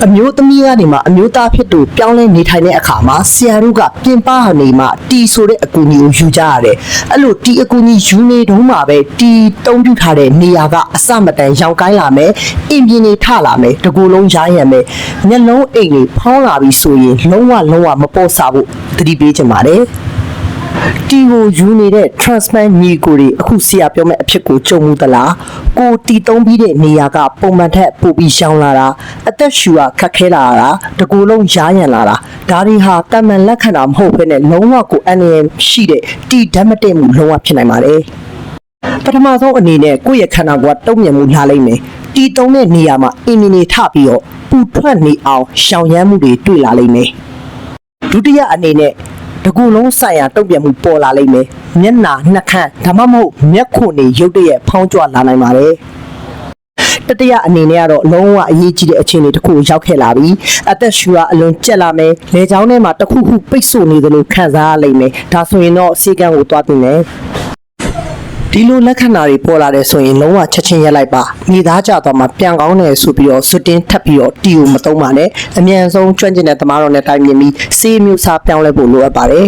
အမျိုးသမီးကနေမှအမျိုးသားဖြစ်သူပြောင်းလဲနေထိုင်တဲ့အခါမှာဆရာတို့ကပြင်ပနေမှတီဆိုတဲ့အကူအညီကိုယူကြရတယ်အဲ့လိုတီအကူအညီယူနေတုန်းမှာပဲတီတုံးပြထားတဲ့နေရာကအစမတန်ရောင်ကိုင်းလာမယ်အင်ပြင်းနေထလာမယ်တကူလုံးရားရံမယ်မျက်လုံးအိမ်တွေဖောင်းလာပြီးဆိုရင်လုံးဝမပေါ့ဆဖို့သတိပေးချင်ပါတယ်တီကိုယူနေတဲ့ transplant ညီကိုတွေအခုဆရာပြောမဲ့အဖြစ်ကိုကြုံမှုသလားကိုတီတုံးပြီးတဲ့နေရာကပုံမှန်ထက်ပိုပြီးရှောင်းလာတာအသက်ရှူတာခက်ခဲလာတာတကူလုံးရားရံလာတာဒါတွေဟာတမန်လက္ခဏာမဟုတ်ဘဲနဲ့လုံးဝကိုအန္တရာယ်ရှိတဲ့တီဓာတ်မတည့်မှုလုံးဝဖြစ်နိုင်ပါတယ်ပထမဆုံးအနေနဲ့ကိုယ့်ရဲ့ခန္ဓာကိုယ်ကတုံ့ပြန်မှုလာလိမ့်မယ်တီတုံးတဲ့နေရာမှာအင်မီနေထပြီးတော့ပူထွက်နေအောင်ရှောင်ရမ်းမှုတွေတွေ့လာလိမ့်မယ်ဒုတိယအနေနဲ့တကူလုံးဆိုင်ရာတုံ့ပြန်မှုပေါ်လာလိမ့်မယ်မျက်နှာနှာခမ်းဒါမှမဟုတ်မျက်ခုနေရုပ်တရက်ဖောင်းကြွလာနိုင်ပါတယ်တတိယအနေနဲ့ကတော့လုံးဝအရေးကြီးတဲ့အခြေအနေတစ်ခုရောက်ခဲ့လာပြီအသက်ရှူကအလွန်ကျက်လာမယ်လေချောင်းထဲမှာတစ်ခုခုပိတ်ဆို့နေသလိုခံစားရလိမ့်မယ်ဒါဆိုရင်တော့စေကံကိုသွားတင်မယ်ဒီလိုလက္ခဏာတွေပေါ်လာတယ်ဆိုရင်လုံးဝချက်ချင်းရက်လိုက်ပါမိသားကြတော့မှပြန်ကောင်းတယ်ဆိုပြီးတော့ဇွတ်တင်းထပ်ပြီးတော့တီကိုမသုံးပါနဲ့အမြန်ဆုံးကျွမ်းကျင်တဲ့သမားတော်နဲ့တိုင်မြင်ပြီးစေးမျိုးစားပြောင်းလဲဖို့လိုအပ်ပါတယ်